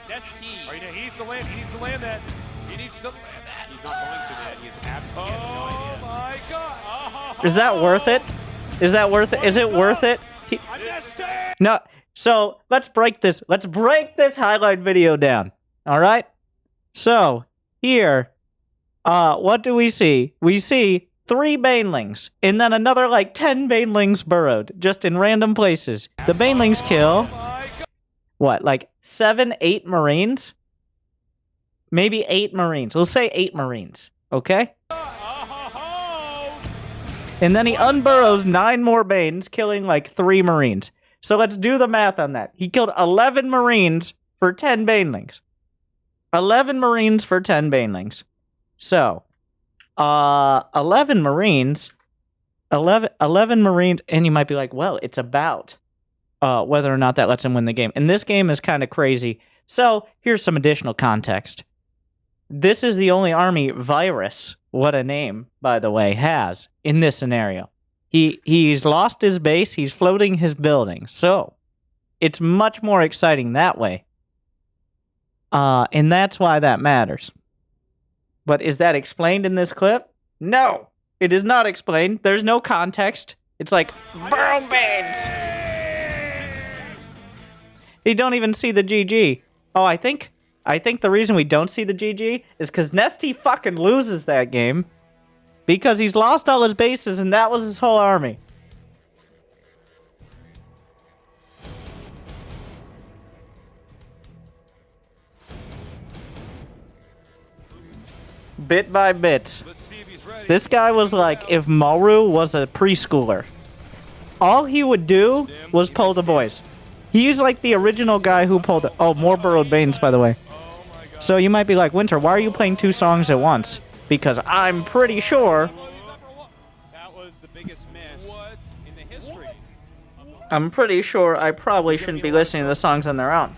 He needs to land. He needs to land that. He needs to land that. He's not going to, man. He's absolutely no idea. Oh my god. Is that worth it? Is that worth it? Is it worth it? No. So let's break this. Let's break this highlight video down. All right. So here, what do we see? We see 3 banelings, and then another like 10 banelings burrowed, just in random places. The banelings kill, what, like 7, 8 marines? Maybe 8 marines. We'll say 8 marines, okay? And then he unburrows 9 more banes, killing like 3 marines. So let's do the math on that. He killed 11 marines for 10 banelings. 11 marines for 10 banelings. So, 11 marines, 11 marines, and you might be like, well, it's about whether or not that lets him win the game. And this game is kind of crazy. So, here's some additional context. This is the only army Virus, what a name, by the way, has in this scenario. He's lost his base, he's floating his buildings. So, it's much more exciting that way. And that's why that matters. But is that explained in this clip? No, it is not explained. There's no context. It's like, Burrowed banes! You don't even see the GG. Oh, I think the reason we don't see the GG is because Nesty fucking loses that game because he's lost all his bases and that was his whole army. Bit by bit. This guy was like if Maru was a preschooler. All he would do was pull the boys. He's like the original guy who pulled it. Oh, more Burrowed banes, by the way. So you might be like, Winter, why are you playing 2 songs at once? Because I'm pretty sure... I'm pretty sure I probably shouldn't be listening to the songs on their own.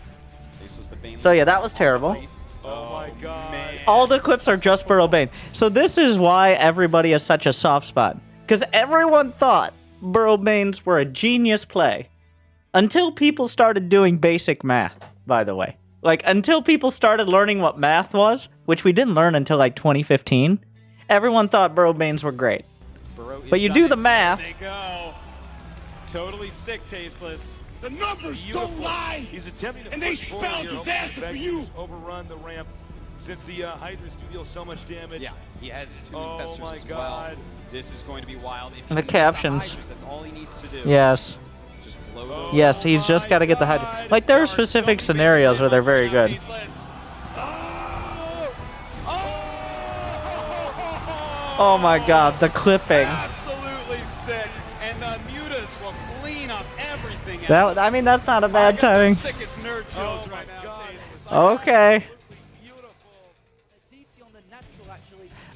So yeah, that was terrible. Oh my god. All the clips are just Burrowed bane. So this is why everybody has such a soft spot. Because everyone thought Burrowed banes were a genius play. Until people started doing basic math, by the way. Like, until people started learning what math was, which we didn't learn until like 2015, everyone thought Burrowed banes were great. But you do the math. They go. Totally sick, tasteless. The numbers don't lie, and they spell disaster for you. Overrun the ramp since the Hydra do deal so much damage. Yeah, he has 2 infestors as well. This is going to be wild. If The captions. Hydras, that's all he needs to do. Yes. Just blow those Yes, he's just got to get the Hydra. Like, there are specific scenarios where they're very good. Oh my god, the clipping. Absolutely sick. And Mutas will clean up everything. That, I mean, that's not a bad timing. Sickest nerd chills right now. Okay.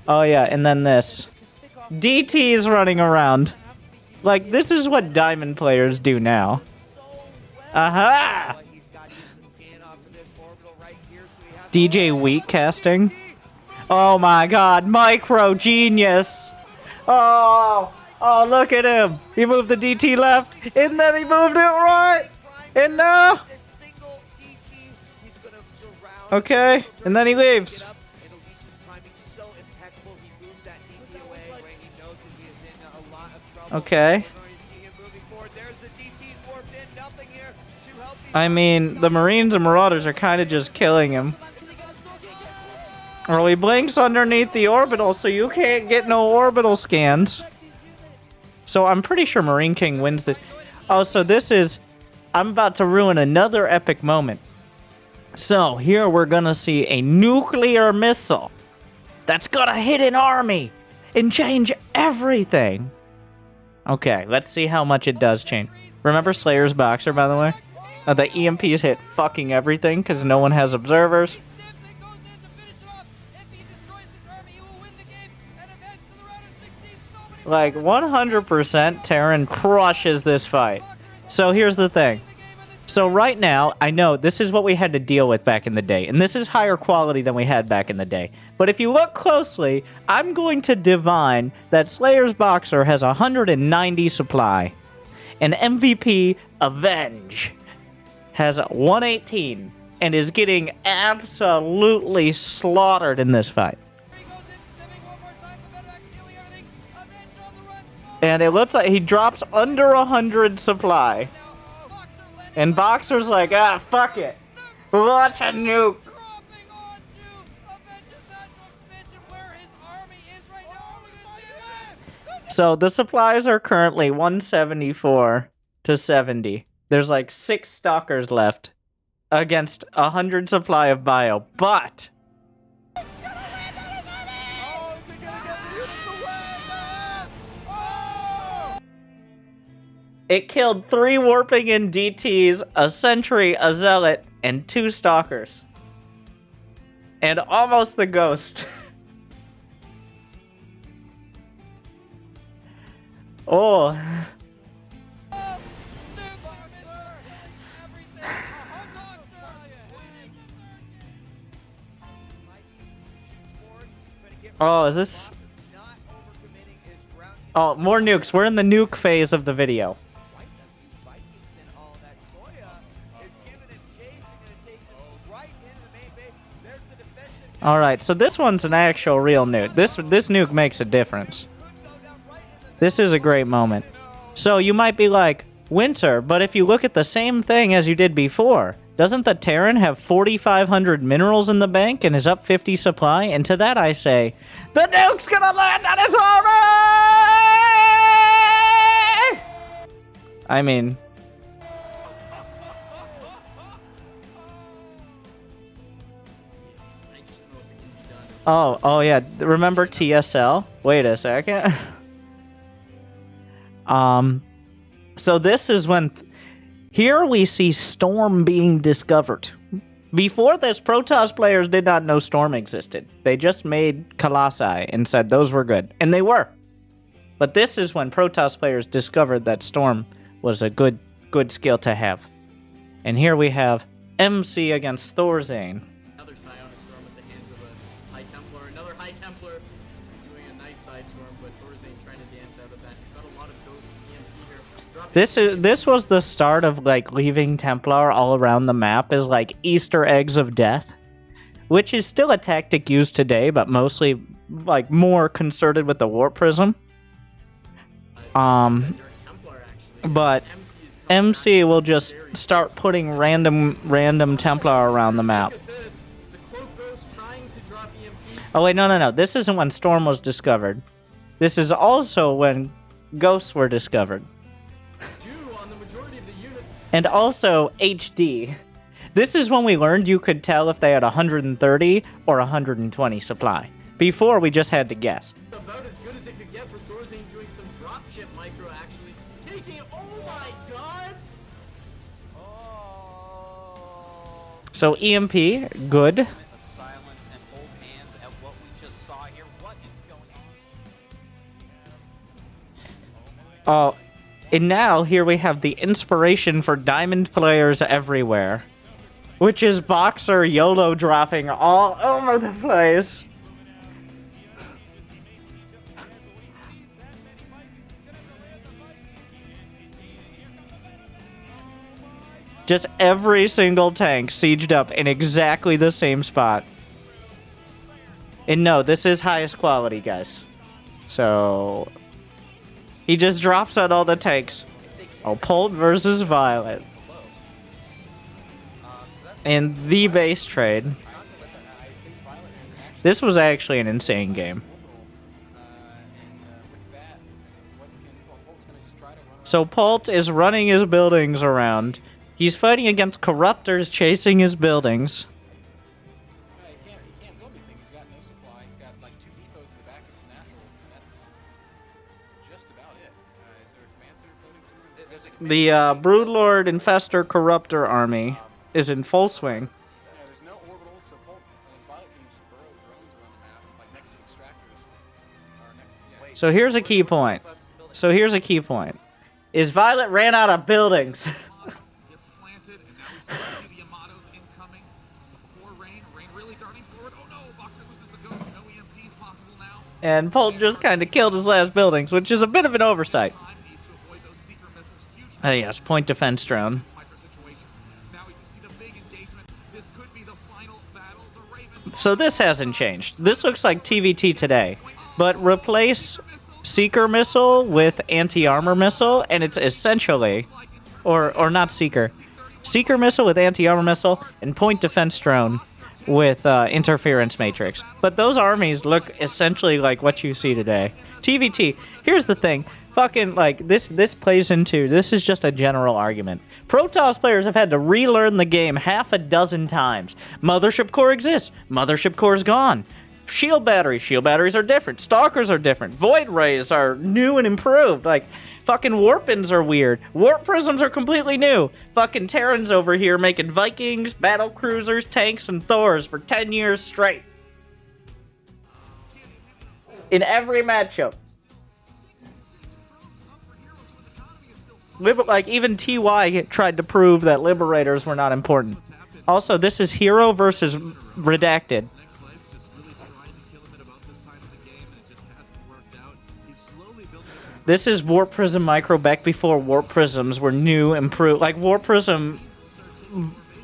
Oh yeah, and then this. DT is running around. Like, this is what Diamond players do now. Aha! DJ Weak casting. Oh my god, micro genius! Oh, look at him! He moved the DT left, and then he moved it right! And now... Okay, and then he leaves. Okay. I mean, the Marines and Marauders are kind of just killing him. Or he blinks underneath the orbital, so you can't get no orbital scans. So I'm pretty sure Marine King wins this. Oh, so this is... I'm about to ruin another epic moment. So, here we're gonna see a nuclear missile that's gonna hit an army and change everything. Okay, let's see how much it does change. Remember Slayer's Boxer, by the way? The EMPs hit fucking everything because no one has observers. Like, 100% Terran crushes this fight. So here's the thing. So right now, I know this is what we had to deal with back in the day, and this is higher quality than we had back in the day. But if you look closely, I'm going to divine that Slayer's Boxer has 190 supply, and MVP Avenge has 118, and is getting absolutely slaughtered in this fight. And it looks like he drops under 100 supply. And Boxer's like, ah, fuck it. Watch a nuke. So the supplies are currently 174 to 70. There's like 6 stalkers left against 100 supply of bio, but it killed 3 warping in DTs, a sentry, a zealot, and 2 stalkers. And almost the ghost. Oh. Oh, is this? Oh, more nukes. We're in the nuke phase of the video. Alright, so this one's an actual real nuke. This nuke makes a difference. This is a great moment. So you might be like, Winter, but if you look at the same thing as you did before, doesn't the Terran have 4,500 minerals in the bank and is up 50 supply? And to that I say, the nuke's gonna land on his army! I mean... Oh yeah, remember TSL? Wait a second. So this is when... Here we see Storm being discovered. Before this, Protoss players did not know Storm existed. They just made Colossi and said those were good. And they were. But this is when Protoss players discovered that Storm was a good skill to have. And here we have MC against Thorzane. Another Psionic Storm at the hands of a High Templar. Another High Templar doing a nice side storm, but Thorzane trying to dance out of that. He's got a lot of Ghost EMP here. This was the start of like leaving Templar all around the map as like Easter eggs of death, which is still a tactic used today, but mostly like more concerted with the warp prism. But MC will just start putting random Templar around the map. Oh wait, no. This isn't when Storm was discovered. This is also when Ghosts were discovered. And also HD. This is when we learned you could tell if they had 130 or 120 supply. Before, we just had to guess. About as good as it could get for Thorzane doing some dropship micro, actually. Taking it, oh my god! So EMP, good. Silence and hold hands at what we just saw here. What is going on? Oh, and now here we have the inspiration for Diamond players everywhere, which is Boxer YOLO dropping all over the place. Just every single tank sieged up in exactly the same spot. And no, this is highest quality, guys. So... he just drops out all the tanks. Oh, Polt versus Violet. And the base trade. This was actually an insane game. So Polt is running his buildings around. He's fighting against corruptors chasing his buildings. He can't build anything. He's got no supply. He's got like 2 depots in the back of his natural. That's just about it. Is there a command center floating somewhere? There's a The Broodlord Infestor Corruptor army is in full swing. Yeah, there's no orbitals, so Polt Violet can just burrow drones around the map, like next to extractors. Or next to, yeah. So here's a key point. Is Violet ran out of buildings. Gets planted, and now we start to see the Amados incoming. Before Rain really darting forward. Oh no, Boxer loses the ghost. No EMPs possible now. And Polt just kind of killed his last buildings, which is a bit of an oversight. Time needs to avoid those seeker missiles. Huge Oh yes, point defense drone. sniper situation. Now we can see the big engagement. This could the final battle. The Raven So this hasn't changed. This looks like TVT today, but replace Seeker Missile with Anti-Armor Missile, and it's essentially, or not Seeker, Seeker Missile with Anti-Armor Missile, and Point Defense Drone with Interference Matrix. But those armies look essentially like what you see today. TVT, here's the thing. Fucking, like, this plays into, this is just a general argument. Protoss players have had to relearn the game half a dozen times. Mothership Core exists. Mothership Core's gone. Shield batteries are different. Stalkers are different. Void Rays are new and improved. Like, fucking Warpins are weird. Warp Prisms are completely new. Fucking Terrans over here making Vikings, battle cruisers, tanks, and Thors for 10 years straight. In every matchup. Like, even TY tried to prove that Liberators were not important. Also, this is Hero versus Redacted. This is Warp Prism Micro back before Warp Prisms were new, improved. Like, Warp Prism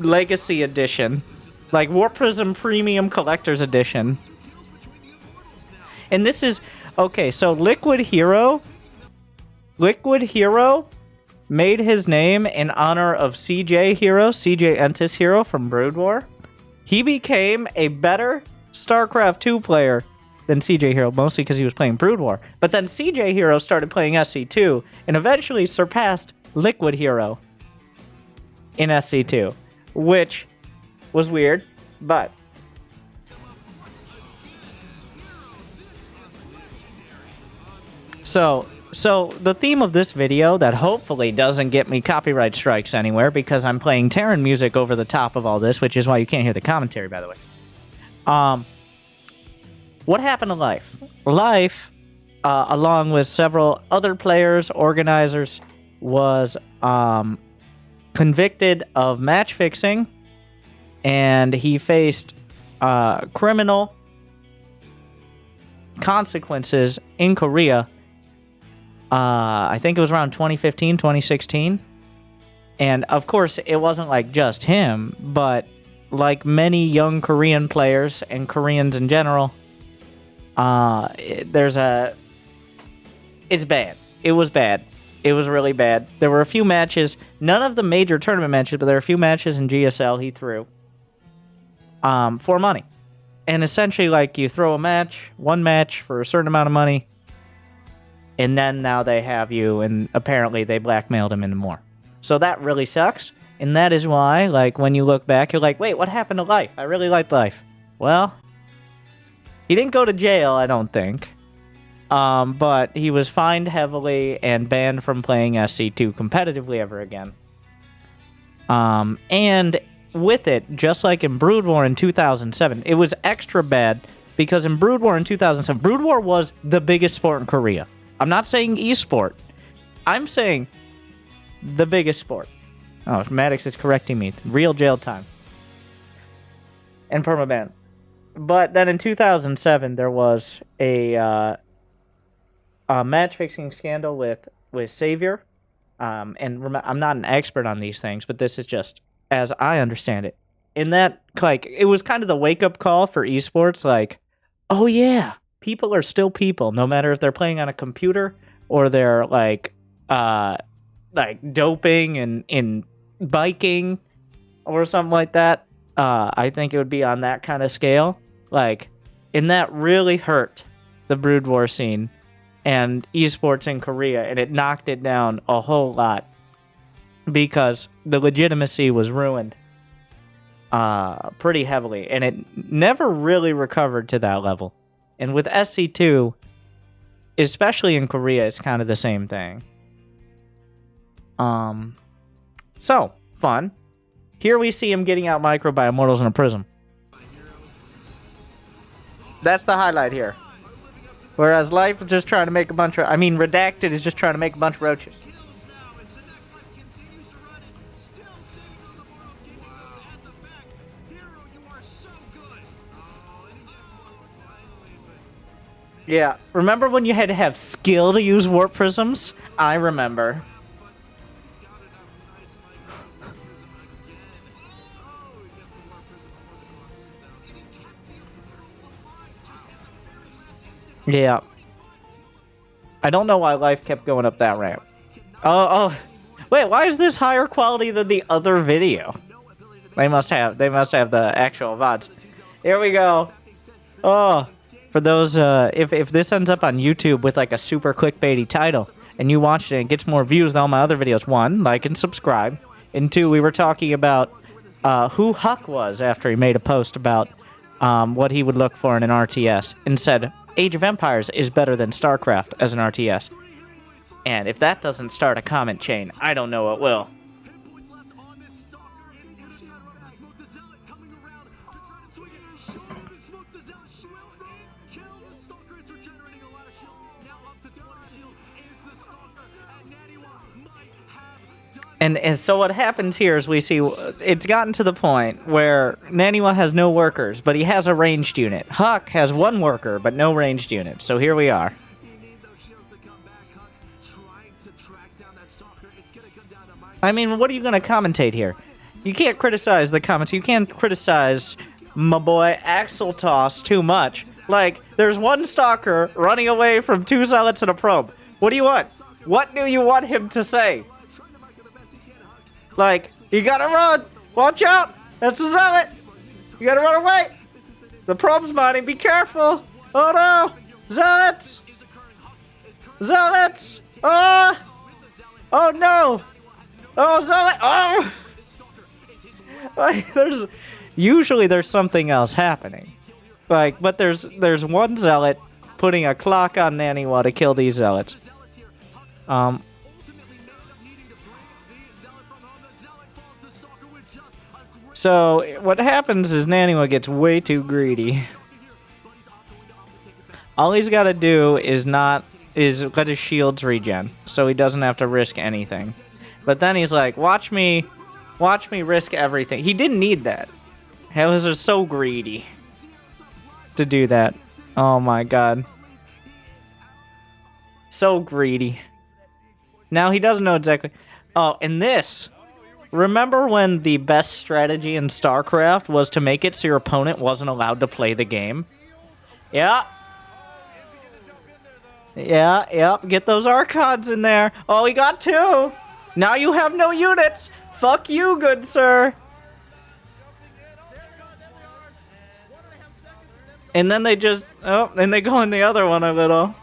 Legacy Edition. Like, Warp Prism Premium Collector's Edition. And this is... Okay, so Liquid Hero made his name in honor of CJ Entis Hero from Brood War. He became a better StarCraft 2 player than CJ Hero, mostly because he was playing Brood War. But then CJ Hero started playing SC2 and eventually surpassed Liquid Hero in SC2, which was weird, but... So the theme of this video that hopefully doesn't get me copyright strikes anywhere because I'm playing Terran music over the top of all this, which is why you can't hear the commentary, by the way. What happened to Life? Life, along with several other players, organizers, was convicted of match fixing, and he faced criminal consequences in Korea. I think it was around 2015, 2016. And of course, it wasn't like just him, but like many young Korean players and Koreans in general, it's bad. It was bad. It was really bad. There were a few matches, none of the major tournament matches, but there were a few matches in GSL he threw for money. And essentially, like, you throw one match for a certain amount of money, and then now they have you, and apparently they blackmailed him into more. So that really sucks, and that is why, like, when you look back, you're like, wait, what happened to Life? I really liked Life. Well, he didn't go to jail, I don't think. But he was fined heavily and banned from playing SC2 competitively ever again. And with it, just like in Brood War in 2007, it was extra bad because in Brood War in 2007, Brood War was the biggest sport in Korea. I'm not saying esport. I'm saying the biggest sport. Oh, Maddox is correcting me. Real jail time. And permaban. But then in 2007, there was a match-fixing scandal with Savior. And I'm not an expert on these things, but this is just as I understand it. In that, like, it was kind of the wake-up call for esports, like, oh yeah, people are still people, no matter if they're playing on a computer or they're like doping and in biking or something like that. I think it would be on that kind of scale. Like, and that really hurt the Brood War scene and esports in Korea, and it knocked it down a whole lot because the legitimacy was ruined pretty heavily, and it never really recovered to that level. And with SC2, especially in Korea, it's kind of the same thing. So, fun. Here we see him getting out micro by Immortals in a Prism. That's the highlight here. Whereas Life is just trying to make a bunch of... Redacted is just trying to make a bunch of roaches. Yeah, remember when you had to have skill to use Warp Prisms? I remember. Yeah. I don't know why life kept going up that ramp. Oh. Wait, why is this higher quality than the other video? They must have the actual VODs. Here we go. Oh, for those, if this ends up on YouTube with like a super clickbaity title, and you watched it and it gets more views than all my other videos, 1, like and subscribe, and 2, we were talking about who Huck was after he made a post about what he would look for in an RTS, and said Age of Empires is better than Starcraft as an RTS. And if that doesn't start a comment chain, I don't know what will. And so what happens here is we see it's gotten to the point where Naniwa has no workers, but he has a ranged unit. Huck has 1 worker, but no ranged unit. So here we are. I mean, what are you going to commentate here? You can't criticize the comments. You can't criticize my boy Axel Toss too much. Like, there's 1 stalker running away from 2 zealots and a probe. What do you want? What do you want him to say? Like, you gotta run! Watch out! That's a zealot! You gotta run away! The probe's mining, be careful! Oh no! Zealots! Zealots! Oh! Oh no! Oh, zealot! Oh! Like, usually there's something else happening. Like, but there's 1 zealot putting a clock on Naniwa to kill these zealots. So, what happens is Naniwa gets way too greedy. All he's got to do is let his shields regen, so he doesn't have to risk anything. But then he's like, watch me risk everything. He didn't need that. He was just so greedy to do that. Oh my god. So greedy. Now he doesn't know exactly. Oh, and this. Remember when the best strategy in StarCraft was to make it so your opponent wasn't allowed to play the game? Yeah. Yeah. Get those Archons in there. Oh, we got 2. Now you have no units. Fuck you, good sir. And then they just... Oh, and they go in the other one a little.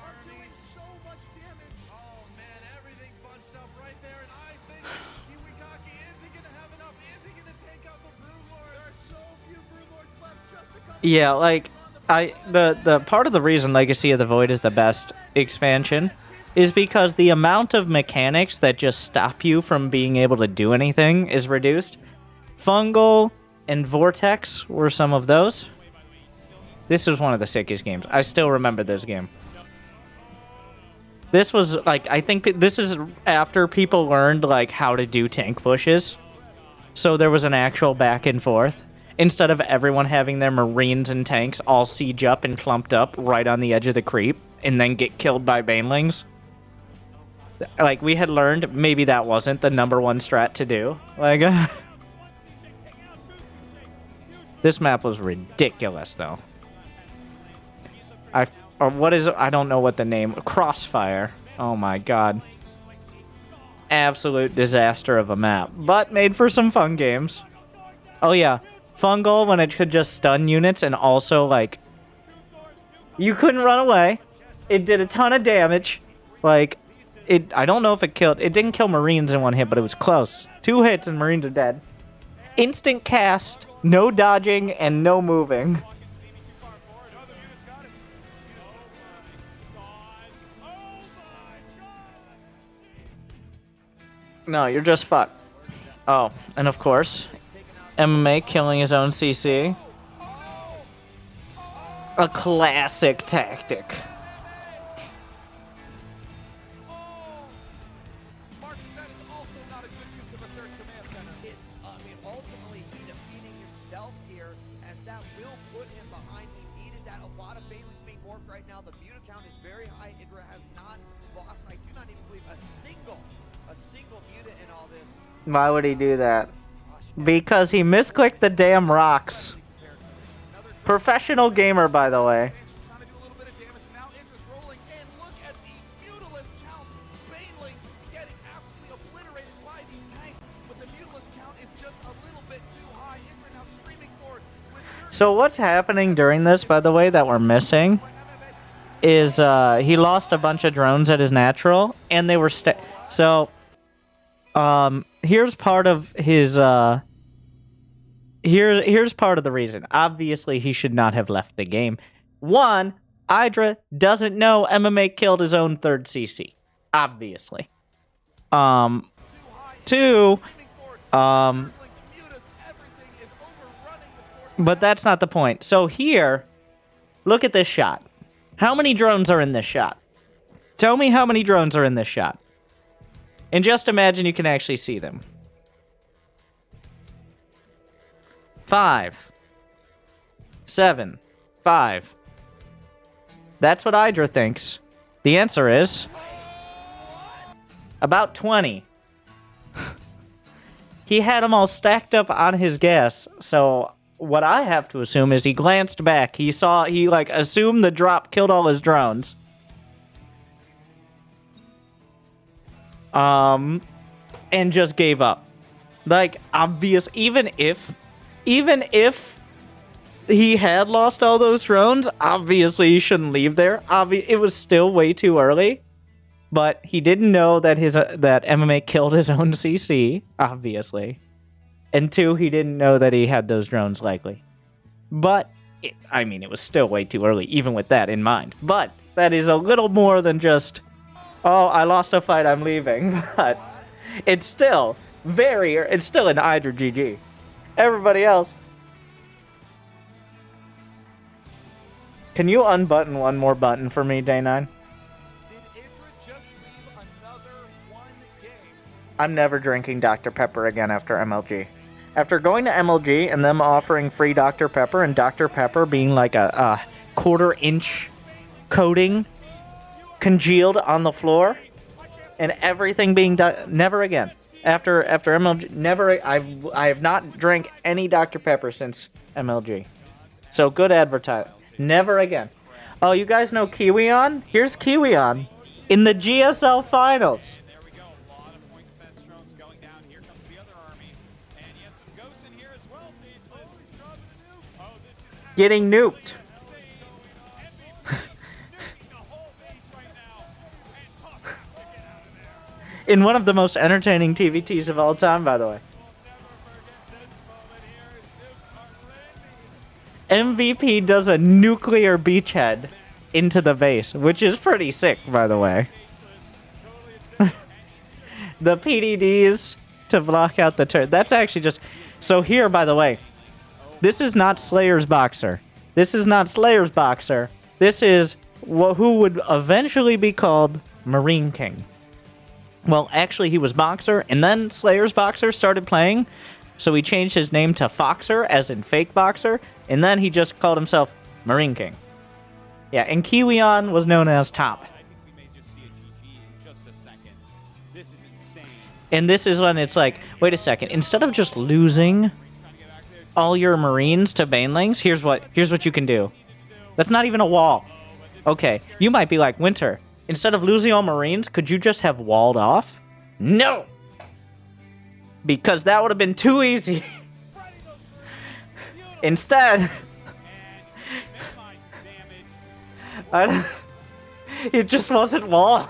Yeah, like, the part of the reason Legacy of the Void is the best expansion is because the amount of mechanics that just stop you from being able to do anything is reduced. Fungal and Vortex were some of those. This was one of the sickest games. I still remember this game. This was, like, I think this is after people learned, like, how to do tank pushes. So there was an actual back and forth. Instead of everyone having their Marines and tanks all siege up and clumped up right on the edge of the creep and then get killed by banelings. Like, we had learned maybe that wasn't the number 1 strat to do. Like, this map was ridiculous, though. I don't know what the name... Crossfire. Oh my god. Absolute disaster of a map. But made for some fun games. Oh yeah. Fungal when it could just stun units and also, like... You couldn't run away. It did a ton of damage. Like, I don't know if it killed... It didn't kill Marines in 1 hit, but it was close. 2 hits and Marines are dead. Instant cast, no dodging, and no moving. No, you're just fucked. Oh, and of course... MMA killing his own CC. A classic tactic. Ultimately, he defeating himself here, as that will put him behind. He needed that. A lot of banelings being morphed right now. The muta count is very high. Idra has not lost, I do not even believe, a single muta in all this. Why would he do that? Because he misclicked the damn rocks. Professional gamer, by the way. So what's happening during this, by the way, that we're missing, is he lost a bunch of drones at his natural, and they were so. Here's part of his. Here's part of the reason. Obviously, he should not have left the game. One, Idra doesn't know MMA killed his own third CC. Obviously. Two, but that's not the point. So here, look at this shot. How many drones are in this shot? Tell me how many drones are in this shot. And just imagine you can actually see them. 5. 7. 5. That's what Idra thinks. The answer is about 20. He had them all stacked up on his gas, so what I have to assume is he glanced back. He assumed the drop killed all his drones. And just gave up. Like, obvious, even if he had lost all those drones, obviously he shouldn't leave there. It was still way too early. But he didn't know that that MMA killed his own CC, obviously. And 2, he didn't know that he had those drones likely. But, it was still way too early, even with that in mind. But that is a little more than just, oh, I lost a fight, I'm leaving. But it's still it's still an Idra GG. Everybody else. Can you unbutton one more button for me, Day 9? I'm never drinking Dr. Pepper again after MLG. After going to MLG and them offering free Dr. Pepper and Dr. Pepper being like a quarter-inch coating congealed on the floor and everything being never again. After MLG, never. I have not drank any Dr. Pepper since MLG. So good advertising. Never again. Oh, you guys know Kiwion? Here's Kiwion in the GSL finals. Getting nuked. In one of the most entertaining TVTs of all time, by the way. MVP does a nuclear beachhead into the base, which is pretty sick, by the way. The PDDs to block out the turret. That's actually just... So here, by the way, this is not Slayer's Boxer. This is not Slayer's Boxer. This is who would eventually be called Marine King. Well, actually, he was Boxer, and then Slayer's Boxer started playing, so he changed his name to Foxer, as in fake Boxer, and then he just called himself Marine King. Yeah, and Kiwion was known as Top. I think we may just see a GG in just a second. This is insane. And this is when it's like, wait a second, instead of just losing all your Marines to Banelings, here's what you can do. That's not even a wall. Okay, you might be like, Winter, instead of losing all Marines, could you just have walled off? No! Because that would have been too easy. Instead, it just wasn't walled.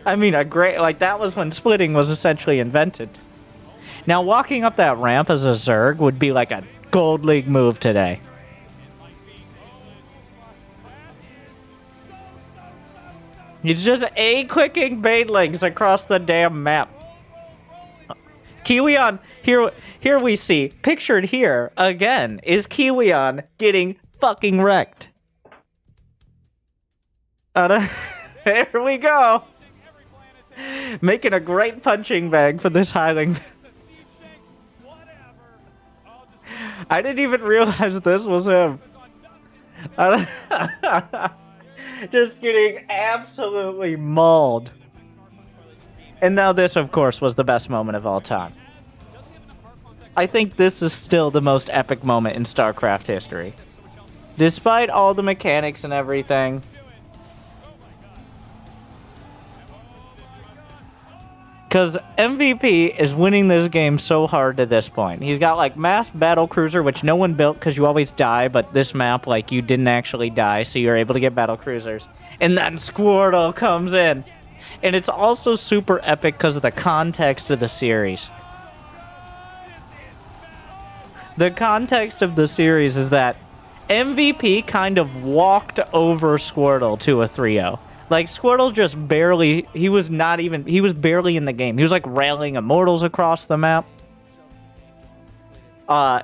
I mean, that was when splitting was essentially invented. Now, walking up that ramp as a Zerg would be like a Gold League move today. He's just A-clicking banelings across the damn map. Kiwion, here we see, pictured here, again, is Kiwion getting fucking wrecked. There we go. Making a great punching bag for this Highling. I didn't even realize this was him. Just getting absolutely mauled. And now this, of course, was the best moment of all time. I think this is still the most epic moment in StarCraft history. Despite all the mechanics and everything. Because MVP is winning this game so hard to this point. He's got, like, mass battle cruiser, which no one built because you always die, but this map, like, you didn't actually die, so you're able to get battle cruisers. And then Squirtle comes in. And it's also super epic because of the context of the series. The context of the series is that MVP kind of walked over Squirtle to a 3-0. Like, Squirtle just barely, he was barely in the game. He was, like, railing Immortals across the map.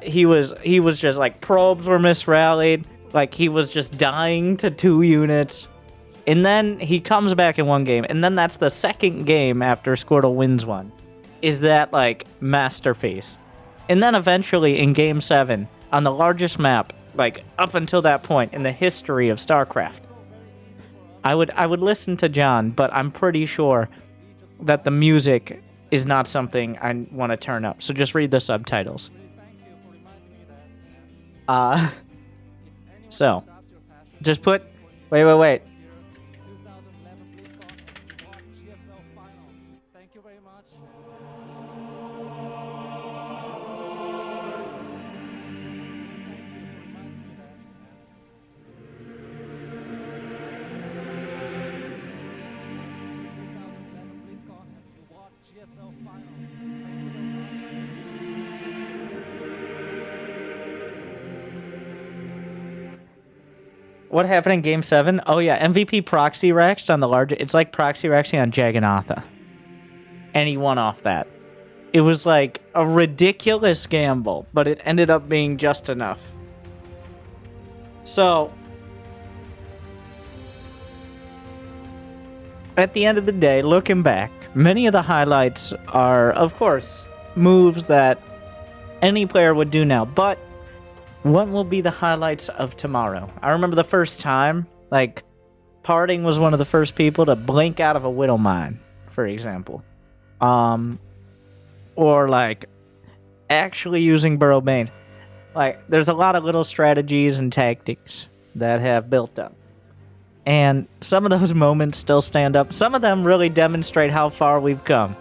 He was just, like, probes were misrallied. Like, he was just dying to 2 units. And then he comes back in one game, and then that's the second game after Squirtle wins one. Is that, like, masterpiece. And then eventually, in Game 7, on the largest map, like, up until that point in the history of StarCraft, I would listen to John, but I'm pretty sure that the music is not something I want to turn up. So just read the subtitles. So just put wait. Thank you very much. What happened in Game 7? Oh yeah, MVP proxy rexed on the largest. It's like proxy rexing on Jagannatha. And he won off that. It was like a ridiculous gamble, but it ended up being just enough. So, at the end of the day, looking back, many of the highlights are, of course, moves that any player would do now, but what will be the highlights of tomorrow? I remember the first time, like, Parting was one of the first people to blink out of a Widow Mine, for example. Or, like, actually using Burrowed Bane. Like, there's a lot of little strategies and tactics that have built up. And some of those moments still stand up. Some of them really demonstrate how far we've come.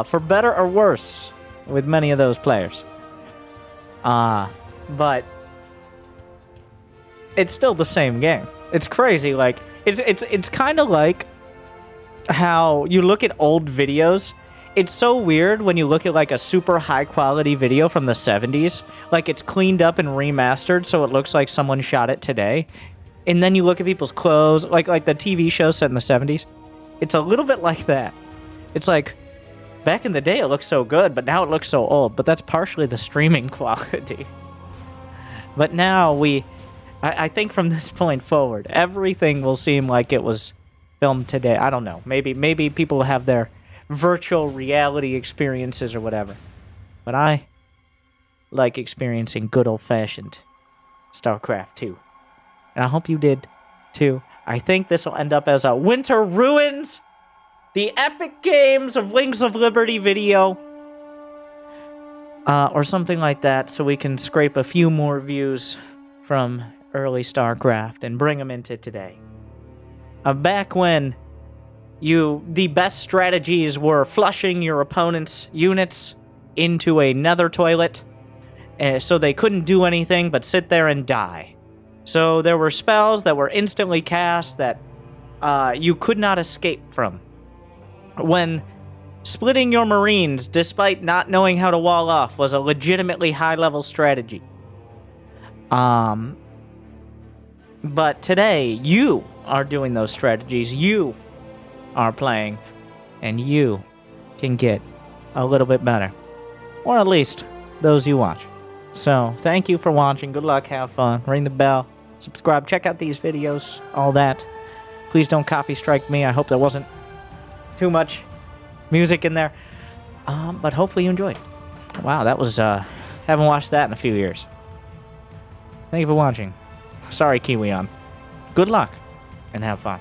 For better or worse, with many of those players. But it's still the same game. It's crazy. Like, it's kind of like how you look at old videos. It's so weird when you look at, like, a super high quality video from the 70s. Like, it's cleaned up and remastered so it looks like someone shot it today. And then you look at people's clothes, like the TV show set in the 70s. It's a little bit like that. It's like, back in the day it looked so good, but now it looks so old. But that's partially the streaming quality. But now I think from this point forward, everything will seem like it was filmed today. I don't know. Maybe people have their virtual reality experiences or whatever. But I like experiencing good old-fashioned StarCraft 2. And I hope you did, too. I think this will end up as a Winter Ruins, the Epic Games of Wings of Liberty video. Or something like that, so we can scrape a few more views from early StarCraft and bring them into today. Back when the best strategies were flushing your opponent's units into a nether toilet, so they couldn't do anything but sit there and die. So there were spells that were instantly cast that you could not escape from. When splitting your Marines, despite not knowing how to wall off, was a legitimately high-level strategy. But today, you are doing those strategies. You are playing, and you can get a little bit better. Or at least those you watch. So, thank you for watching. Good luck, have fun. Ring the bell, subscribe, check out these videos, all that. Please don't copy strike me. I hope there wasn't too much music in there. But hopefully you enjoyed. Wow, that was, haven't watched that in a few years. Thank you for watching. Sorry, Kiwion. Good luck, and have fun.